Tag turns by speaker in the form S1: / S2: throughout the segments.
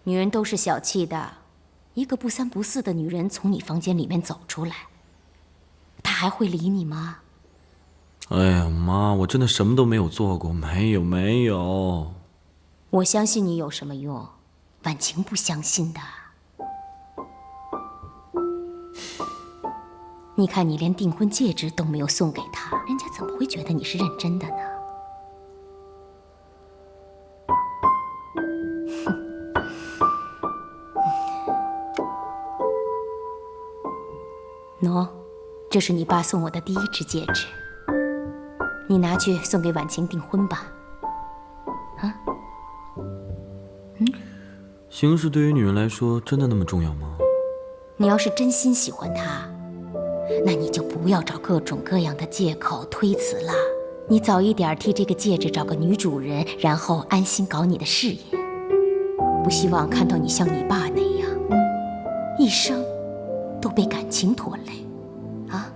S1: 女人都是小气的，一个不三不四的女人从你房间里面走出来，她还会理你吗？
S2: 哎呀，妈，我真的什么都没有做过，没有。
S1: 我相信你有什么用？婉晴不相信的。你看，你连订婚戒指都没有送给她，人家怎么会觉得你是认真的呢？喏，这是你爸送我的第一只戒指，你拿去送给婉晴订婚吧。啊？
S2: 形式对于女人来说真的那么重要吗？
S1: 你要是真心喜欢他，那你就不要找各种各样的借口推辞了。你早一点替这个戒指找个女主人，然后安心搞你的事业。不希望看到你像你爸那样，一生都被感情拖累，啊？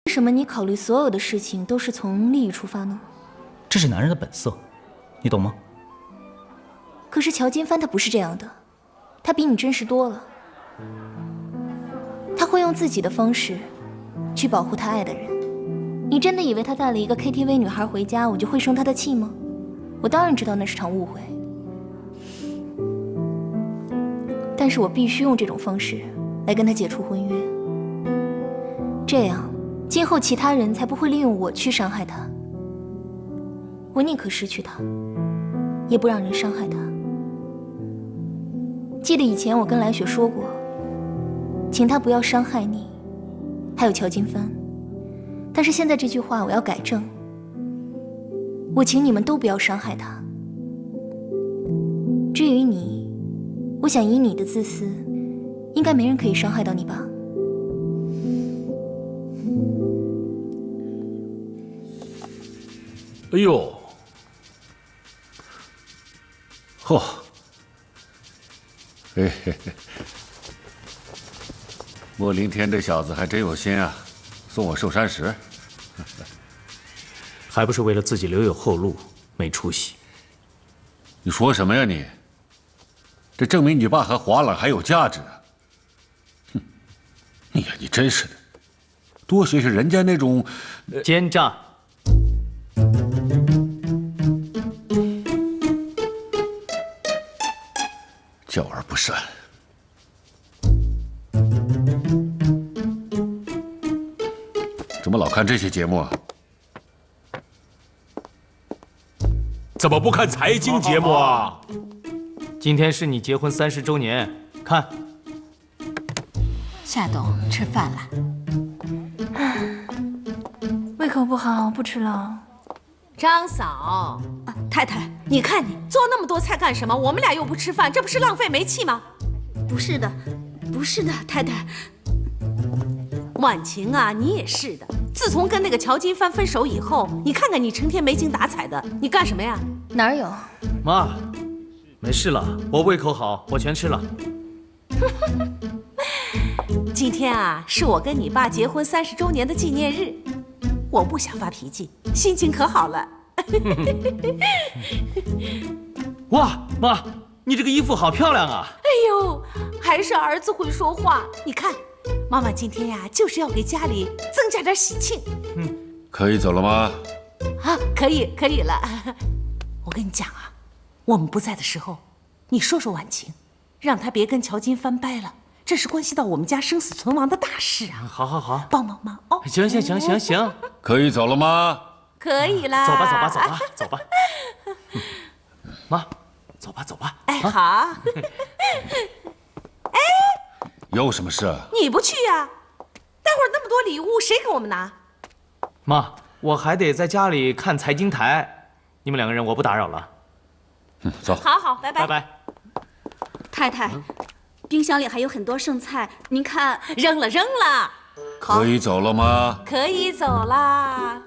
S1: 为什么你考虑所有的事情都是从利益出发呢？
S3: 这是男人的本色，你懂吗？
S1: 可是乔金帆他不是这样的，他比你真实多了。他会用自己的方式去保护他爱的人。你真的以为他带了一个 KTV 女孩回家，我就会生他的气吗？我当然知道那是场误会，但是我必须用这种方式来跟他解除婚约，这样今后其他人才不会利用我去伤害他。我宁可失去他，也不让人伤害他。记得以前我跟来雪说过，请他不要伤害你，还有乔金帆。但是现在这句话我要改正，我请你们都不要伤害他。至于你，我想以你的自私，应该没人可以伤害到你吧。
S4: 哎呦，嚯，嘿嘿嘿，莫林天这小子还真有心啊，送我寿山石，
S3: 还不是为了自己留有后路，没出息。
S4: 你说什么呀你？这证明你爸和华朗还有价值啊！哼，你呀，你真是的，多学学人家那种
S3: 奸诈。
S4: 教而不善。么老看这些节目啊？
S5: 怎么不看财经节目啊？
S3: 今天是你结婚30周年，看。
S1: 夏董，吃饭了。
S6: 胃口不好，不吃了。
S7: 张嫂，太太，你看你做那么多菜干什么？我们俩又不吃饭，这不是浪费煤气吗？
S6: 不是的，不是的，太太。
S7: 婉晴啊，你也是的。自从跟那个乔金帆分手以后，你看看你成天没精打采的，你干什么呀？
S6: 哪有？
S3: 妈，没事了，我胃口好，我全吃了。
S7: 今天啊，是我跟你爸结婚30周年的纪念日，我不想发脾气，心情可好了。
S3: 哇，妈，你这个衣服好漂亮啊！
S7: 哎呦，还是儿子会说话。你看，妈妈今天呀，就是要给家里增加点喜庆。
S4: 可以走了吗？
S7: 啊，可以了。我跟你讲啊，我们不在的时候，你说说婉晴，让她别跟乔金帆掰了，这是关系到我们家生死存亡的大事啊！
S3: 好，
S7: 帮忙嘛！哦，
S3: 行，
S4: 可以走了吗？
S7: 可以啦。
S3: 走吧。妈，走吧。
S7: 哎，好。
S4: 有什么事啊？
S7: 你不去呀？待会儿那么多礼物，谁给我们拿？
S3: 妈，我还得在家里看财经台，你们2个人我不打扰了。
S4: 走。
S7: 好，拜拜。
S3: 拜拜。
S6: 太太，冰箱里还有很多剩菜，您看。
S7: 扔了。
S4: 可以走了吗？
S7: 可以走啦。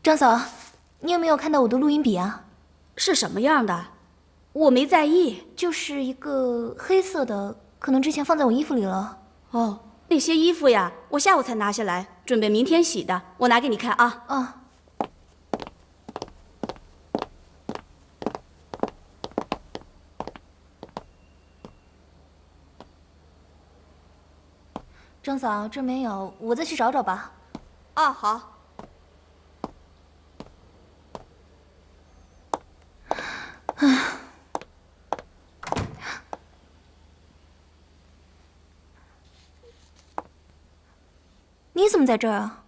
S6: 张嫂，你有没有看到我的录音笔啊？是什么样的？我没在意，就是一个黑色的，可能之前放在我衣服里了。哦，那些衣服呀，我下午才拿下来，准备明天洗的。我拿给你看啊。啊。张嫂，这没有，我再去找找吧。啊，好。你怎么在这儿啊？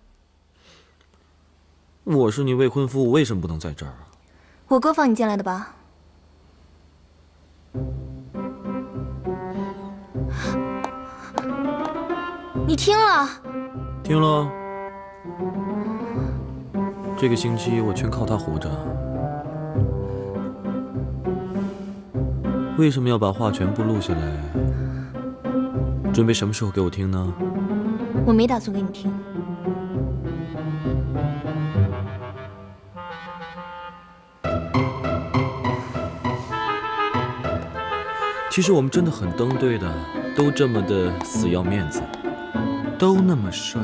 S2: 我是你未婚夫，我为什么不能在这儿啊？
S6: 我哥放你进来的吧？你听了？
S2: 听了。这个星期我全靠他活着。为什么要把话全部录下来？准备什么时候给我听呢？
S6: 我没打算给你听。
S2: 其实我们真的很登对的，都这么的死要面子，都那么帅。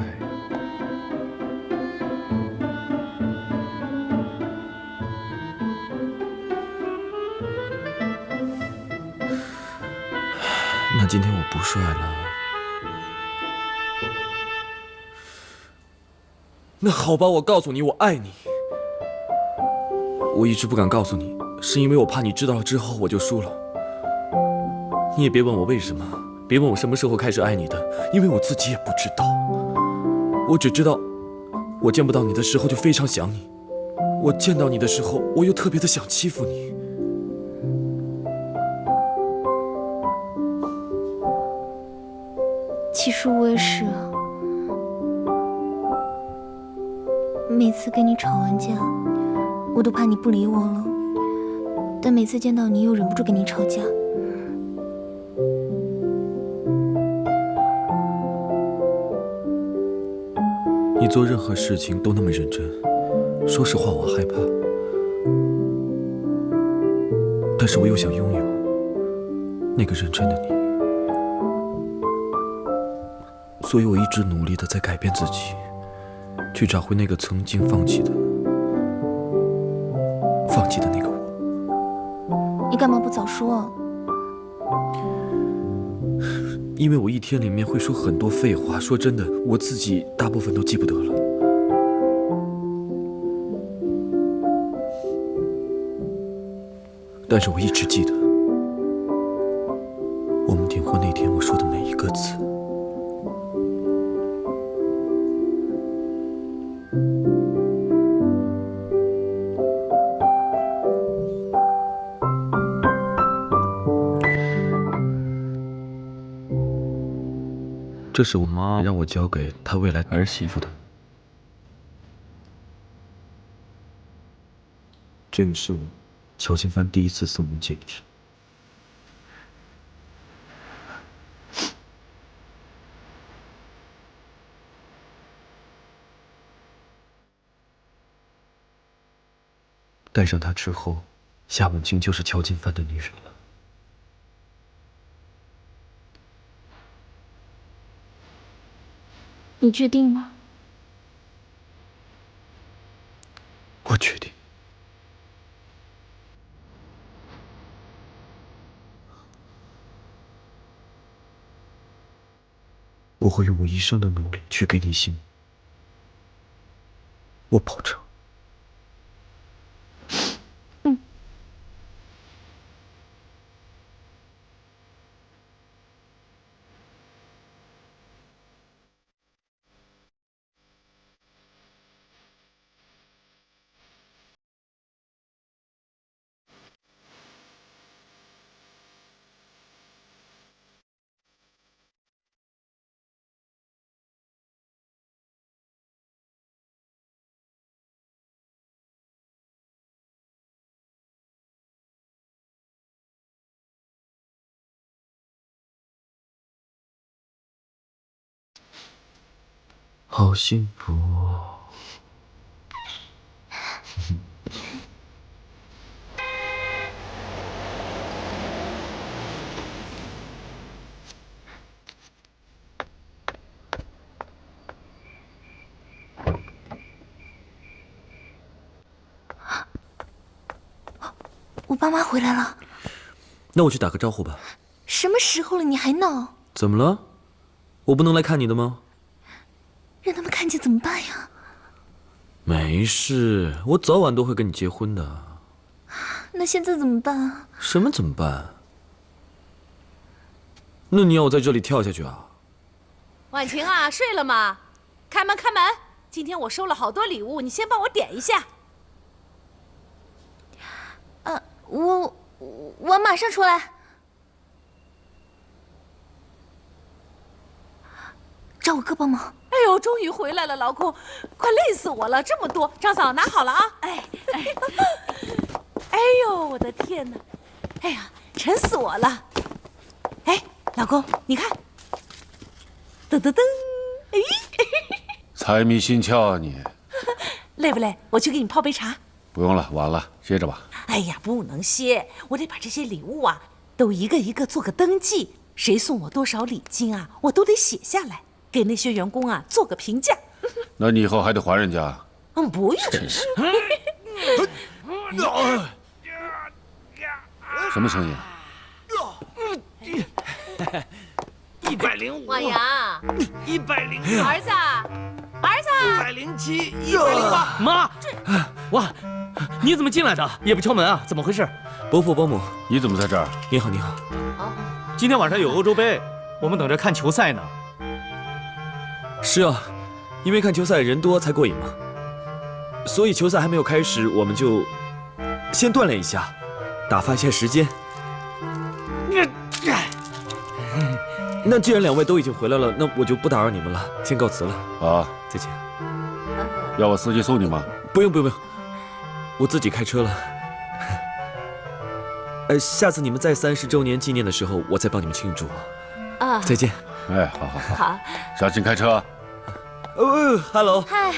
S2: 那今天我不帅了。那好吧，我告诉你，我爱你。我一直不敢告诉你，是因为我怕你知道了之后我就输了。你也别问我为什么，别问我什么时候开始爱你的，因为我自己也不知道。我只知道，我见不到你的时候就非常想你，我见到你的时候，我又特别的想欺负你。
S6: 其实我也是啊。每次跟你吵完架，我都怕你不理我了，但每次见到你又忍不住跟你吵架。
S2: 你做任何事情都那么认真，说实话我害怕，但是我又想拥有那个认真的你。所以我一直努力的在改变自己，去找回那个曾经放弃的那个我。
S6: 你干嘛不早说啊？
S2: 因为我一天里面会说很多废话，说真的，我自己大部分都记不得了。但是我一直记得，我们订婚那天我说的每一个字。这是我妈让我交给她未来儿媳妇的。这个是我乔金帆第一次送的戒指。戴上它之后，夏婉清就是乔金帆的女人了。
S6: 你确定吗？
S2: 我确定。我会用我一生的努力去给你幸福，我保证。好幸福哦！
S6: 我爸妈回来了。
S2: 那我去打个招呼吧。
S6: 什么时候了，你还闹？
S2: 怎么了？我不能来看你的吗？
S6: 让他们看见怎么办呀？
S2: 没事，我早晚都会跟你结婚的。
S6: 那现在怎么办啊？
S2: 什么怎么办？那你要我在这里跳下去啊？
S7: 婉晴啊，睡了吗？开门，开门！今天我收了好多礼物，你先帮我点一下。
S6: 我马上出来。找我哥帮忙。
S7: 哎呦，终于回来了，老公，快累死我了，这么多，张嫂拿好了啊！哎呦，我的天哪！哎呀，沉死我了！哎，老公，你看，噔噔噔，哎，
S4: 财迷心窍啊你！
S7: 累不累？我去给你泡杯茶。
S4: 不用了，晚了，歇着吧。
S7: 哎呀，不能歇，我得把这些礼物啊，都一个一个做个登记，谁送我多少礼金啊，我都得写下来，给那些员工啊做个评价。
S4: 那你以后还得还人家？
S7: 不用。真是。
S4: 什么声音？
S5: 105，
S7: 王阳
S5: 106，
S7: 儿子，儿子
S5: 107，108。妈，
S3: 哇，你怎么进来的？也不敲门啊？怎么回事？
S2: 伯父伯母，
S4: 你怎么在这儿？
S2: 你好，你好。
S3: 今天晚上有欧洲杯，我们等着看球赛呢。
S2: 是啊，因为看球赛人多才过瘾嘛。所以球赛还没有开始，我们就先锻炼一下，打发一下时间。那既然两位都已经回来了，那我就不打扰你们了，先告辞了。
S4: 啊，
S2: 再见。
S4: 要我司机送你吗？
S2: 不用不用不用，我自己开车了。下次你们在30周年纪念的时候，我再帮你们庆祝。
S7: 啊，
S2: 再见。
S4: 哎，好好好，
S7: 好，
S4: 小心开车。
S2: Hello。
S6: 嗨，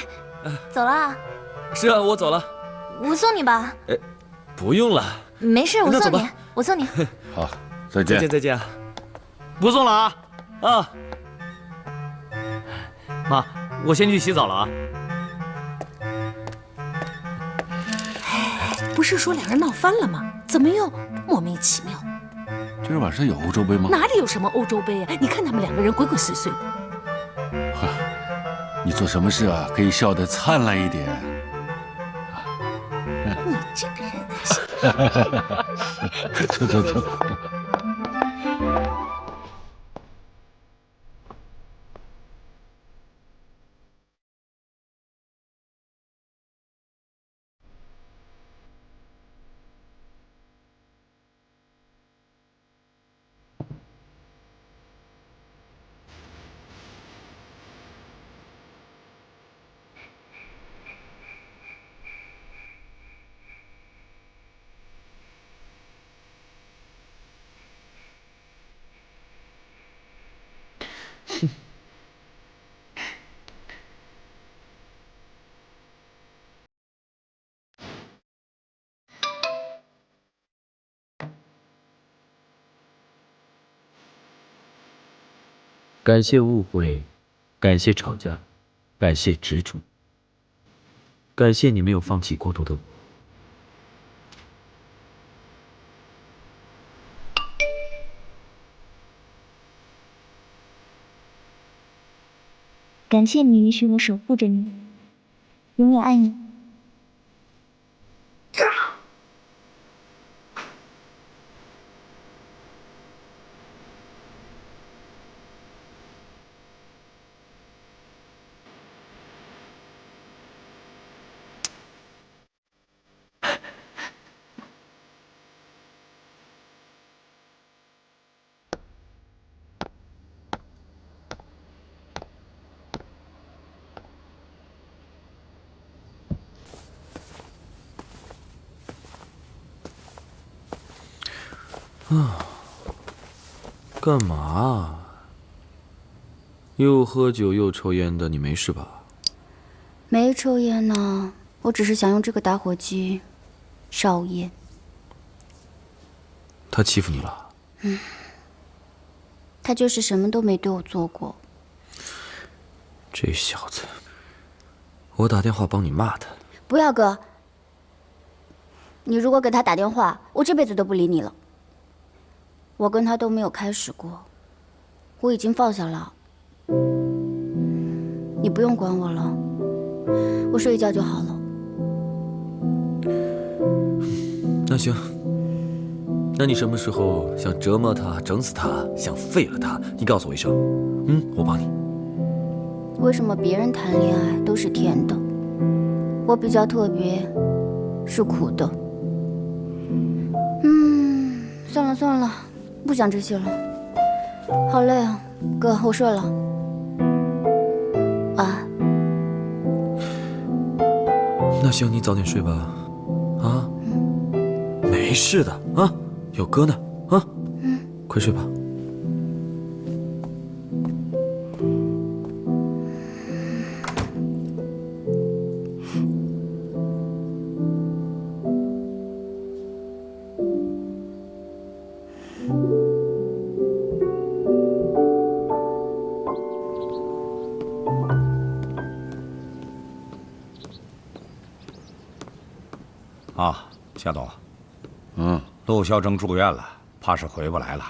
S6: 走了？
S2: 是啊，我走了。
S6: 我送你吧。
S2: 不用了。
S6: 没事，我送你
S2: 那走吧，
S6: 我送你。
S4: 好，再见。
S2: 再见再见啊。
S3: 不送了啊。
S2: 啊。
S3: 妈，我先去洗澡了啊。
S7: 不是说两人闹翻了吗？怎么又莫名其妙？
S4: 今儿晚上有欧洲杯吗？
S7: 哪里有什么欧洲杯啊？你看他们两个人鬼鬼祟祟的。
S4: 你做什么事啊，可以笑得灿烂一点。
S7: 你这个人啊！
S4: 走。
S2: 感谢误会，感谢吵架，感谢执着，感谢你没有放弃过度的我。
S8: 感谢你允许我守护着你，永远爱你。
S2: 干嘛？又喝酒又抽烟的，你没事吧？
S9: 没抽烟呢，我只是想用这个打火机烧烟。
S2: 他欺负你了？
S9: 他就是什么都没对我做过。
S2: 这小子，我打电话帮你骂他。
S9: 不要哥，你如果给他打电话，我这辈子都不理你了。我跟他都没有开始过，我已经放下了。你不用管我了，我睡一觉就好了。
S2: 那行，那你什么时候想折磨他、整死他、想废了他，你告诉我一声，我帮你。
S9: 为什么别人谈恋爱都是甜的，我比较特别，是苦的？算了，不讲这些了，好累啊，哥，我睡了，晚安。
S2: 那行，你早点睡吧，啊，没事的啊，有哥呢，啊，快睡吧。
S10: 夏董，陆孝正住院了，怕是回不来了，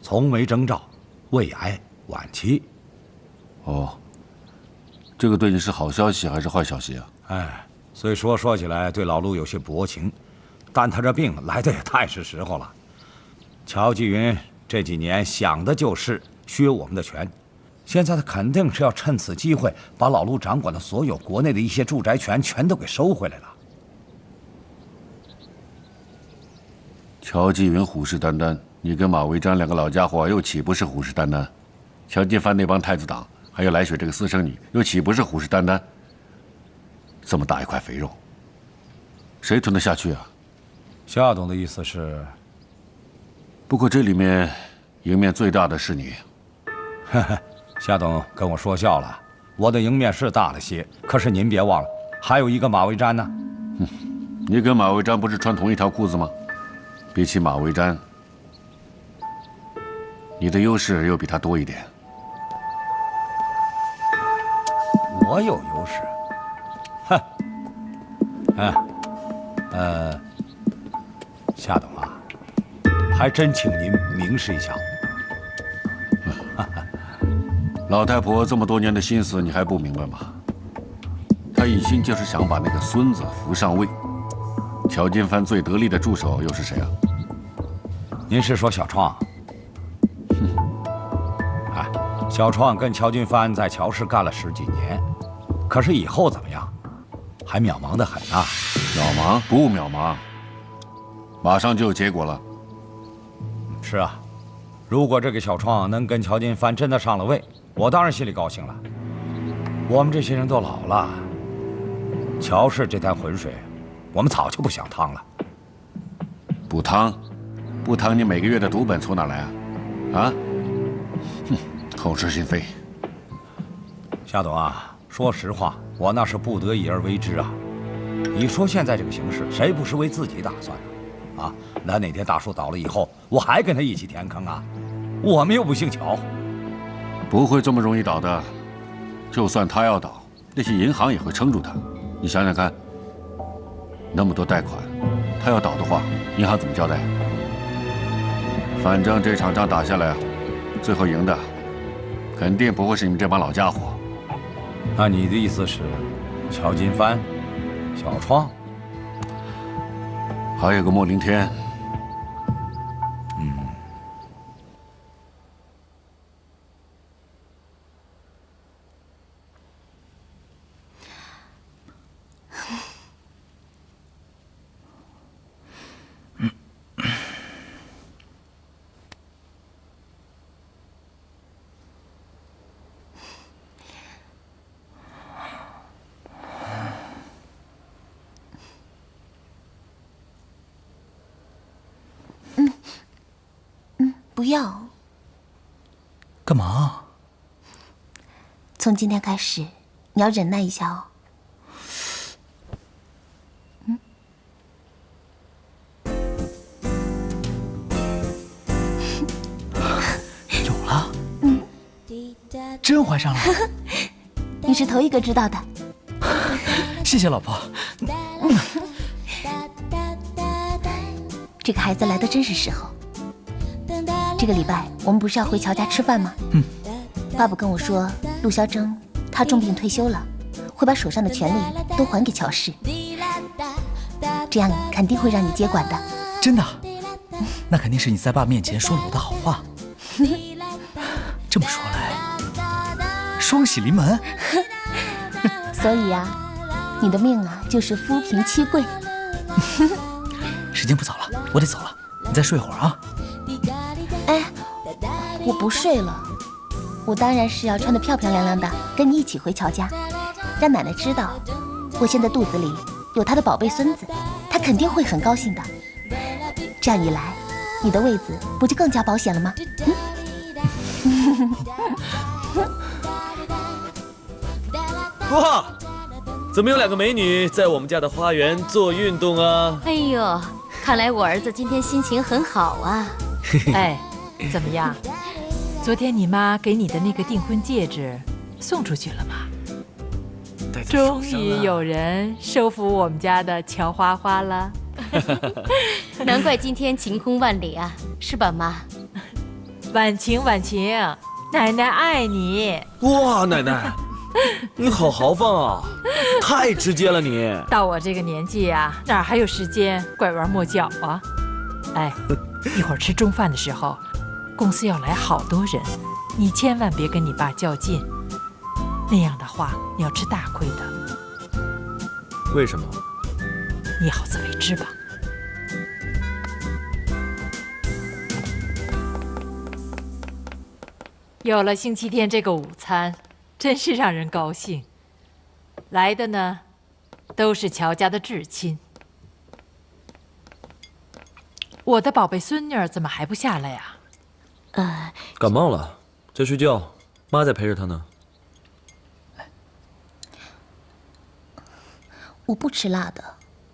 S10: 从没征兆，胃癌晚期。
S4: 哦，这个对你是好消息还是坏消息啊？
S10: 哎，虽说起来对老陆有些薄情，但他这病来的也太是时候了。乔继云这几年想的就是削我们的权，现在他肯定是要趁此机会把老陆掌管的所有国内的一些住宅权全都给收回来了。
S4: 乔继云虎视眈眈，你跟马维章两个老家伙又岂不是虎视眈眈？乔金藩那帮太子党，还有来雪这个私生女，又岂不是虎视眈眈？这么大一块肥肉，谁吞得下去啊？
S10: 夏董的意思是，
S4: 不过这里面赢面最大的是你。
S10: 呵呵，夏董跟我说笑了，我的赢面是大了些，可是您别忘了，还有一个马维章呢。
S4: 你跟马维章不是穿同一条裤子吗？比起马维章，你的优势又比他多一点。
S10: 我有优势。哼，夏董啊，还真请您明示一下。
S4: 老太婆这么多年的心思，你还不明白吗？她一心就是想把那个孙子扶上位。乔金帆最得力的助手又是谁啊？
S10: 您是说小创？小创跟乔金帆在乔氏干了10几年，可是以后怎么样？还渺茫得很呐。
S4: 渺茫不渺茫，马上就有结果了。
S10: 是啊，如果这个小创能跟乔金帆真的上了位，我当然心里高兴了。我们这些人都老了，乔氏这滩浑水，我们早就不想趟了。
S4: 不趟，不趟，你每个月的赌本从哪来啊？啊？哼，口是心非。
S10: 夏董啊，说实话，我那是不得已而为之啊。你说现在这个形势，谁不是为自己打算呢？啊，那哪天大树倒了以后，我还跟他一起填坑啊？我们又不姓乔。
S4: 不会这么容易倒的。就算他要倒，那些银行也会撑住他。你想想看，那么多贷款，他要倒的话，银行怎么交代？反正这场仗打下来，最后赢的肯定不会是你们这帮老家伙。
S10: 那你的意思是，乔金帆、小创，
S4: 还有个莫凌天。
S1: 不要。
S11: 干嘛？
S1: 从今天开始，你要忍耐一下哦。
S11: 有了。真怀上了。
S1: 你是头一个知道的。
S11: 谢谢老婆。
S1: 这个孩子来的真是时候。这个礼拜我们不是要回乔家吃饭吗？爸爸跟我说，陆肖征他重病退休了，会把手上的权力都还给乔氏，这样肯定会让你接管的。
S11: 真的？那肯定是你在爸面前说了我的好话。这么说来，双喜临门。
S1: 所以啊，你的命啊就是夫凭妻贵。
S11: 时间不早了，我得走了，你再睡会儿啊。
S1: 哎，我不睡了，我当然是要穿得漂漂亮亮的，跟你一起回乔家，让奶奶知道我现在肚子里有她的宝贝孙子，她肯定会很高兴的。这样一来，你的位子不就更加保险了吗？
S2: 哇，怎么有2个美女在我们家的花园做运动啊？
S1: 哎呦，看来我儿子今天心情很好啊。
S12: 哎，怎么样？昨天你妈给你的那个订婚戒指送出去了吗？终于有人收服我们家的乔花花了。
S1: 难怪今天晴空万里啊，是吧，妈？
S12: 婉晴，婉晴，奶奶爱你。
S2: 哇，奶奶，你好豪放啊，太直接了你。
S12: 到我这个年纪啊，哪还有时间拐弯抹角啊？哎，一会儿吃中饭的时候，公司要来好多人，你千万别跟你爸较劲，那样的话你要吃大亏的。
S2: 为什么？
S12: 你好自为之吧。有了星期天这个午餐，真是让人高兴。来的呢，都是乔家的至亲。我的宝贝孙女怎么还不下来呀？
S2: 感冒了，在睡觉，妈在陪着她呢。
S1: 我不吃辣的，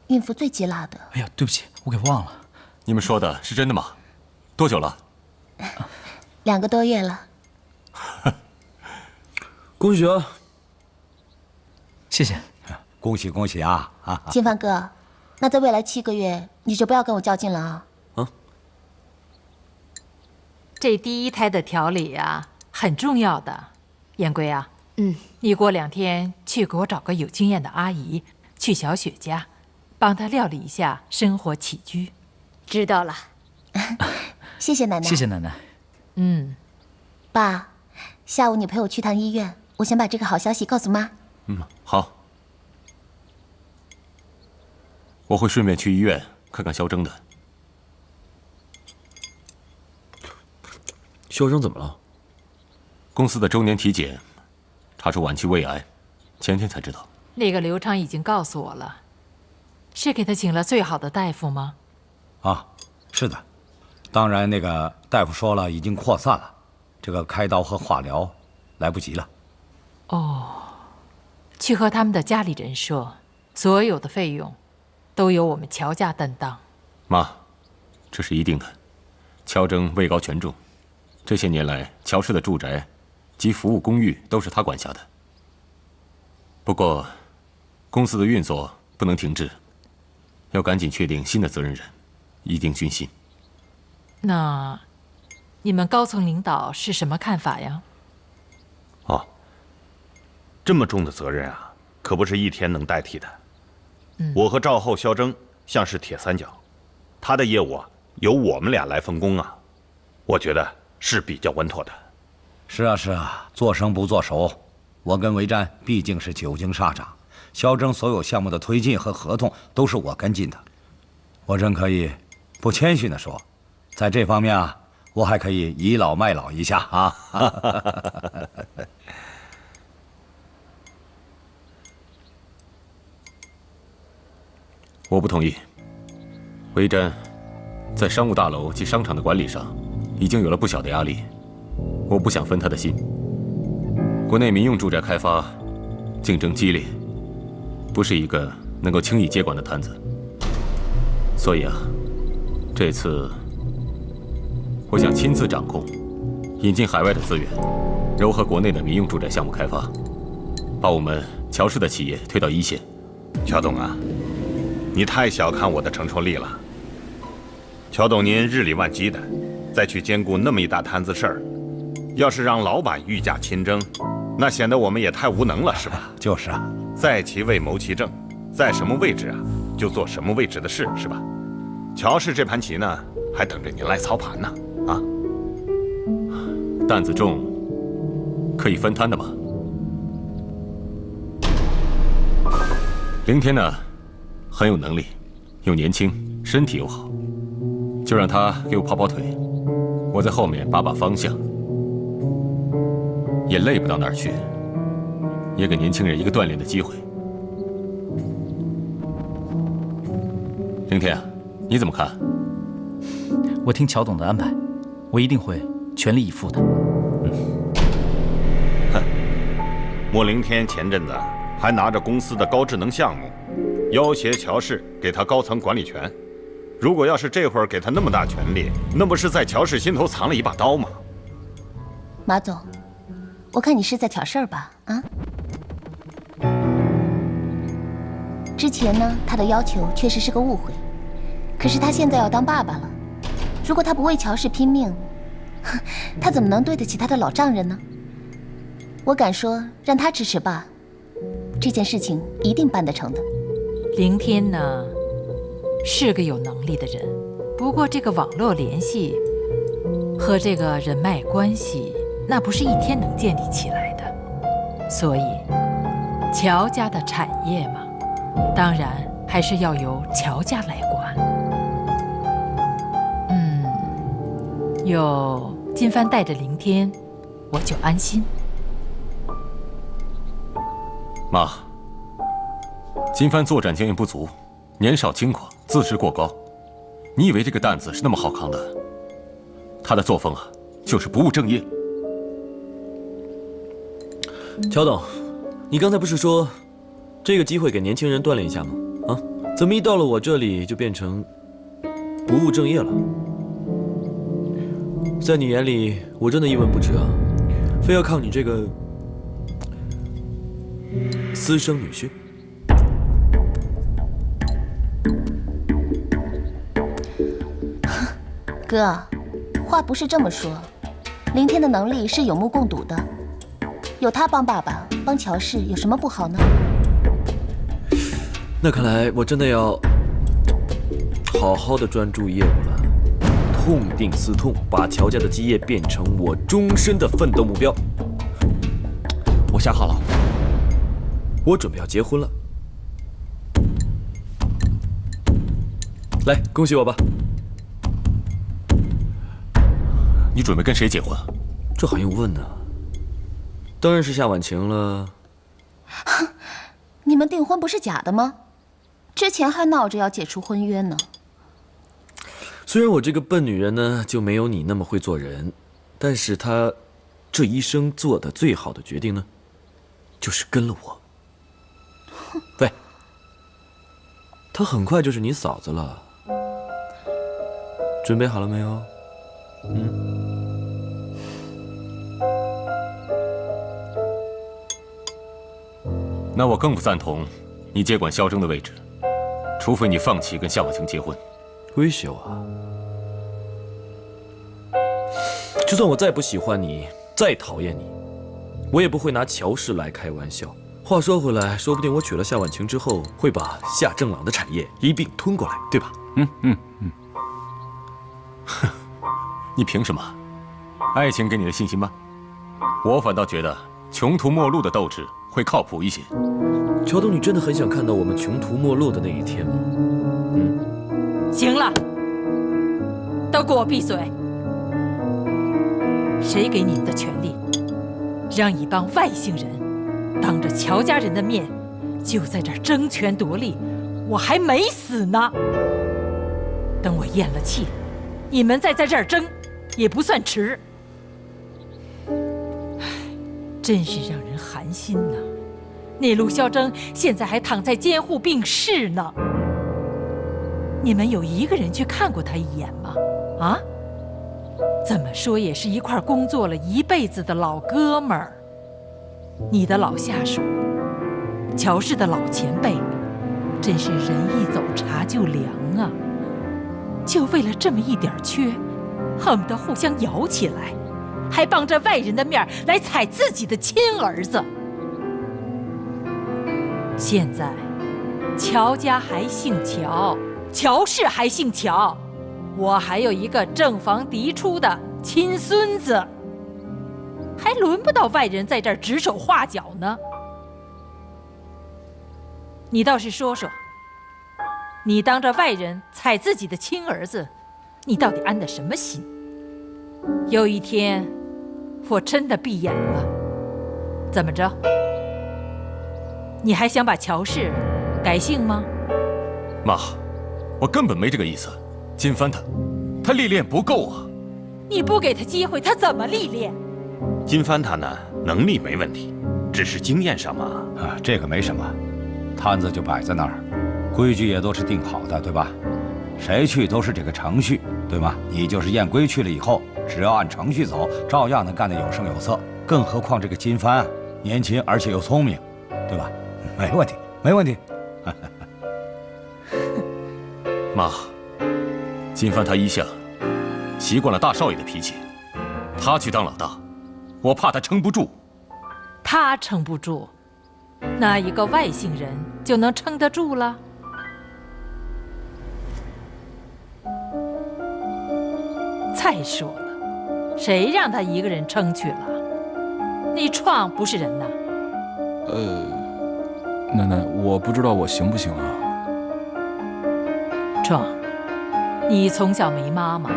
S1: 孕妇最忌辣的。
S11: 哎呀，对不起，我给忘了。
S5: 你们说的是真的吗？多久了
S1: 2个多月了。
S2: 恭喜啊！
S11: 谢谢，
S10: 恭喜恭喜啊！
S1: 金帆哥，那在未来7个月，你就不要跟我较劲了啊！
S12: 这第一胎的调理啊，很重要的。燕归啊，你过2天去给我找个有经验的阿姨，去小雪家，帮她料理一下生活起居。
S6: 知道了。
S1: 谢谢奶奶。
S11: 谢谢奶奶。
S1: 爸，下午你陪我去趟医院，我想把这个好消息告诉妈。
S2: 好。我会顺便去医院看看肖铮的。肖铮怎么了？公司的周年体检查出晚期胃癌，前天才知道。
S12: 那个刘畅已经告诉我了，是给他请了最好的大夫吗？
S10: 是的，当然那个大夫说了已经扩散了，这个开刀和化疗来不及了。
S12: 去和他们的家里人说，所有的费用都由我们乔家担当。
S2: 妈，这是一定的。乔铮位高权重，这些年来乔氏的住宅及服务公寓都是他管辖的。不过，公司的运作不能停滞，要赶紧确定新的责任人，一定军心。
S12: 那你们高层领导是什么看法呀？
S13: 这么重的责任啊，可不是一天能代替的。我和赵后、肖铮像是铁三角，他的业务啊由我们俩来分工啊，我觉得是比较稳妥的。
S10: 是啊，做生不做熟。我跟韦瞻毕竟是久经沙场，肖铮所有项目的推进和合同都是我跟进的。我真可以不谦虚地说，在这方面啊，我还可以倚老卖老一下啊。
S2: 我不同意。韦瞻在商务大楼及商场的管理上已经有了不小的压力，我不想分他的心。国内民用住宅开发竞争激烈，不是一个能够轻易接管的摊子。所以啊，这次我想亲自掌控，引进海外的资源，糅合国内的民用住宅项目开发，把我们乔氏的企业推到一线。
S13: 乔董啊，你太小看我的承受力了。乔董您日理万机的，再去兼顾那么一大摊子事儿，要是让老板御驾亲征，那显得我们也太无能了，是吧？
S10: 就是啊，
S13: 在其位谋其政，在什么位置啊，就做什么位置的事，是吧？乔氏这盘棋呢，还等着您来操盘呢。啊，
S2: 担子重，可以分摊的嘛。凌天呢，很有能力，又年轻，身体又好，就让他给我跑跑腿，我在后面把把方向，也累不到哪儿去，也给年轻人一个锻炼的机会。凌天啊，你怎么看？
S11: 我听乔董的安排，我一定会全力以赴的。
S13: 莫凌天前阵子还拿着公司的高智能项目，要挟乔氏给他高层管理权。如果要是这会儿给他那么大权力，那不是在乔氏心头藏了一把刀吗？
S1: 马总，我看你是在挑事儿吧？啊？之前呢，他的要求确实是个误会，可是他现在要当爸爸了，如果他不为乔氏拼命，他怎么能对得起他的老丈人呢？我敢说，让他支持爸，这件事情一定办得成的。
S12: 凌天呢，是个有能力的人，不过这个网络联系和这个人脉关系，那不是一天能建立起来的。所以，乔家的产业嘛，当然还是要由乔家来管。有金帆带着凌天，我就安心。
S2: 妈，金帆作战经验不足，年少轻狂，自视过高。你以为这个担子是那么好扛的？他的作风啊，就是不务正业。乔董，你刚才不是说这个机会给年轻人锻炼一下吗？啊，怎么一到了我这里就变成不务正业了？在你眼里，我真的一文不值啊，非要靠你这个私生女婿。
S1: 哥，话不是这么说。林天的能力是有目共睹的，有他帮爸爸、帮乔氏有什么不好呢？
S2: 那看来我真的要好好的专注业务了，痛定思痛，把乔家的基业变成我终身的奋斗目标。我想好了，我准备要结婚了。来，恭喜我吧！
S5: 你准备跟谁结婚？
S2: 这还用问呢？当然是夏婉晴了。
S1: 你们订婚不是假的吗？之前还闹着要解除婚约呢。
S2: 虽然我这个笨女人呢就没有你那么会做人，但是她这一生做的最好的决定呢，就是跟了我。喂，她很快就是你嫂子了，准备好了没有？
S5: 那我更不赞同你接管萧征的位置，除非你放弃跟夏婉晴结婚。
S2: 威胁我啊？就算我再不喜欢你，再讨厌你，我也不会拿乔氏来开玩笑。话说回来，说不定我娶了夏婉晴之后，会把夏正朗的产业一并吞过来，对吧？
S5: 你凭什么？爱情给你的信心吗？我反倒觉得穷途末路的斗志会靠谱一些。
S2: 乔东，你真的很想看到我们穷途末路的那一天吗？
S12: 行了，都给我闭嘴！谁给你们的权利，让一帮外姓人当着乔家人的面就在这儿争权夺利？我还没死呢，等我咽了气，你们再在这儿争，也不算迟。真是让人寒心呐！那陆萧征现在还躺在监护病室呢。你们有一个人去看过他一眼吗？啊？怎么说也是一块工作了一辈子的老哥们儿。你的老下属，乔氏的老前辈，真是人一走茶就凉啊！就为了这么一点缺，恨不得互相咬起来，还帮着外人的面来踩自己的亲儿子。现在，乔家还姓乔，乔氏还姓乔，我还有一个正房嫡出的亲孙子，还轮不到外人在这儿指手画脚呢。你倒是说说，你当着外人踩自己的亲儿子，你到底安的什么心？有一天，我真的闭眼了，怎么着？你还想把乔氏改姓吗？
S5: 妈，我根本没这个意思。金帆他历练不够啊。
S12: 你不给他机会，他怎么历练？
S13: 金帆他呢，能力没问题，只是经验上嘛。
S10: 这个没什么，摊子就摆在那儿，规矩也都是定好的，对吧？谁去都是这个程序，对吗？你就是验规去了以后，只要按程序走，照样能干得有声有色。更何况这个金帆年轻而且又聪明，对吧？没问题，没问题。
S5: 妈，金帆他一向习惯了大少爷的脾气，他去当老大，我怕他撑不住。
S12: 他撑不住，那一个外姓人就能撑得住了？再说了，谁让他一个人撑去了？那创不是人呐。
S14: 奶奶，我不知道我行不行啊。
S12: 创，你从小没妈妈，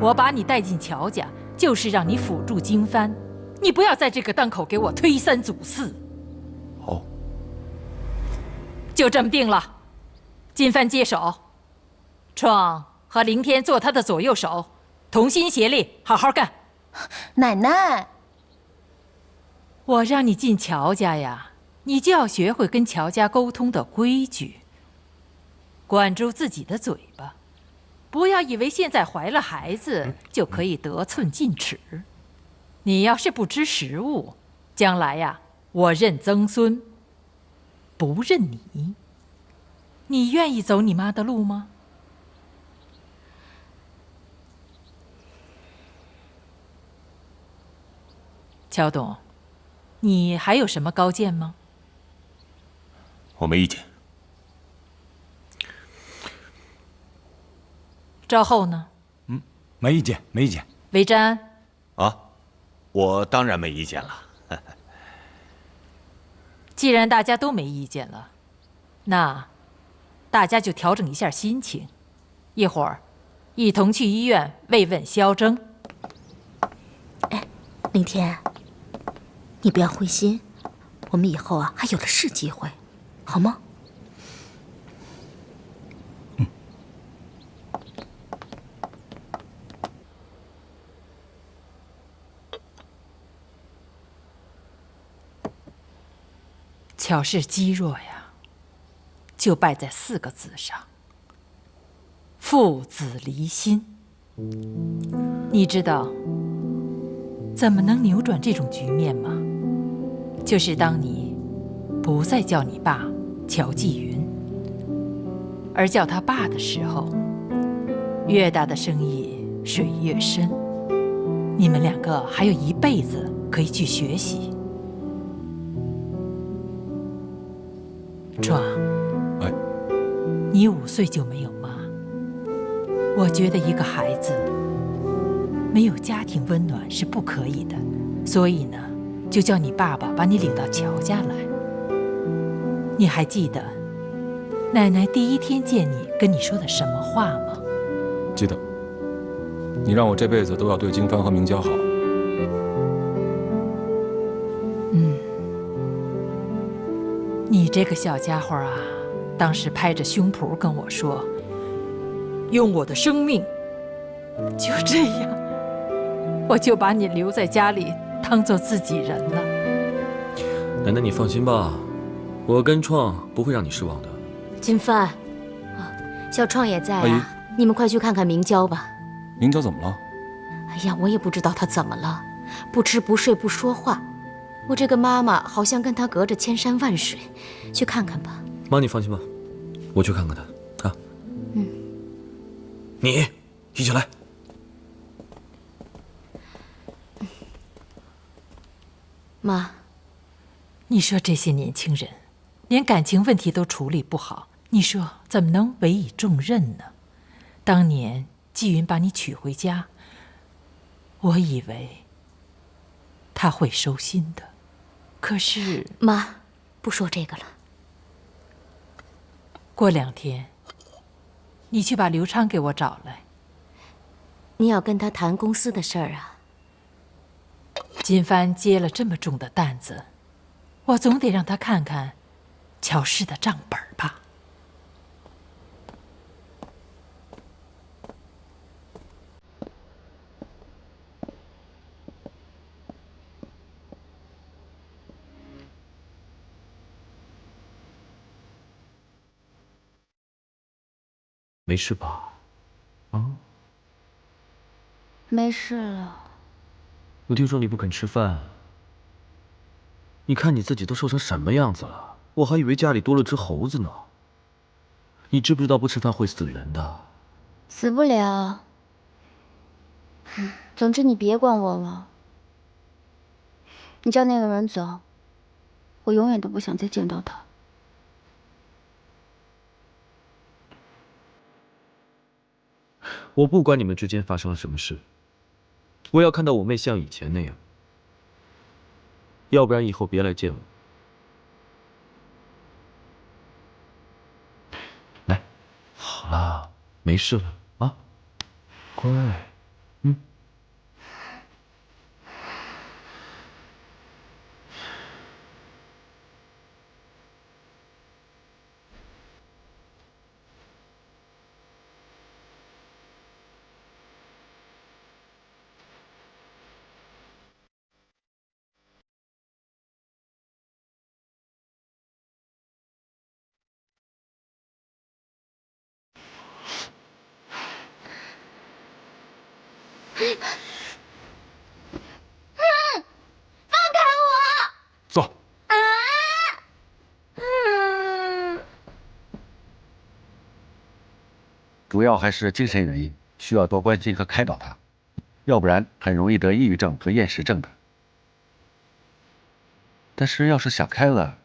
S12: 我把你带进乔家，就是让你辅助金帆，你不要在这个当口给我推三阻四。
S14: 好，
S12: 就这么定了，金帆接手，创和凌天做他的左右手，同心协力，好好干。
S1: 奶奶，
S12: 我让你进乔家呀，你就要学会跟乔家沟通的规矩，管住自己的嘴巴，不要以为现在怀了孩子就可以得寸进尺。你要是不知时务，将来呀我认曾孙，不认你。你愿意走你妈的路吗？乔董，你还有什么高见吗？
S5: 我没意见。
S12: 赵后呢？
S10: 没意见，没意见。
S12: 韦瞻
S13: 啊，我当然没意见了。
S12: 既然大家都没意见了，那大家就调整一下心情，一会儿一同去医院慰问萧征。
S1: 哎，凌天，你不要灰心，我们以后啊还有的是机会，好吗？
S12: 巧氏积弱呀，就败在4个字上：父子离心。你知道怎么能扭转这种局面吗？就是当你不再叫你爸乔继云，而叫他爸的时候，越大的生意水越深，你们2个还有一辈子可以去学习。壮，
S14: 哎，
S12: 你5岁就没有妈，我觉得一个孩子没有家庭温暖是不可以的，所以呢，就叫你爸爸把你领到乔家来。你还记得奶奶第1天见你跟你说的什么话吗？
S14: 记得。你让我这辈子都要对金帆和明娇好。
S12: 你这个小家伙啊，当时拍着胸脯跟我说：“用我的生命。”就这样，我就把你留在家里，当做自己人了。
S2: 奶奶，你放心吧，我跟创不会让你失望的。
S1: 金帆，啊，小创也在
S14: 阿姨
S1: 啊，你们快去看看明娇吧。
S14: 明娇怎么了？
S1: 哎呀，我也不知道她怎么了，不吃不睡不说话。我这个妈妈好像跟她隔着千山万水，去看看吧。
S2: 妈，你放心吧，我去看看她啊。你一起来。
S1: 妈，
S12: 你说这些年轻人连感情问题都处理不好，你说怎么能委以重任呢？当年季云把你娶回家，我以为他会收心的，可是
S1: 妈，不说这个了。
S12: 过2天，你去把刘昌给我找来。
S1: 你要跟他谈公司的事儿啊？
S12: 金帆接了这么重的担子，我总得让他看看乔氏的账本吧。
S2: 没事吧？啊？
S9: 没事了。
S2: 我听说你不肯吃饭，你看你自己都瘦成什么样子了，我还以为家里多了只猴子呢。你知不知道不吃饭会死人的？
S9: 死不了。总之你别管我了。你叫那个人走，我永远都不想再见到他。
S2: 我不管你们之间发生了什么事，我要看到我妹像以前那样，要不然以后别来见我。来，好了，没事了啊，乖，
S9: 放开我！
S14: 走。
S4: 主要还是精神原因，需要多关心和开导他，要不然很容易得抑郁症和厌食症的。但是要是想开了，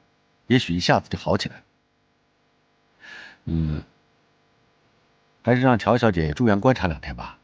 S4: 也许一下子就好起来。还是让乔小姐住院观察2天吧。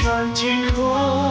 S15: 看天空。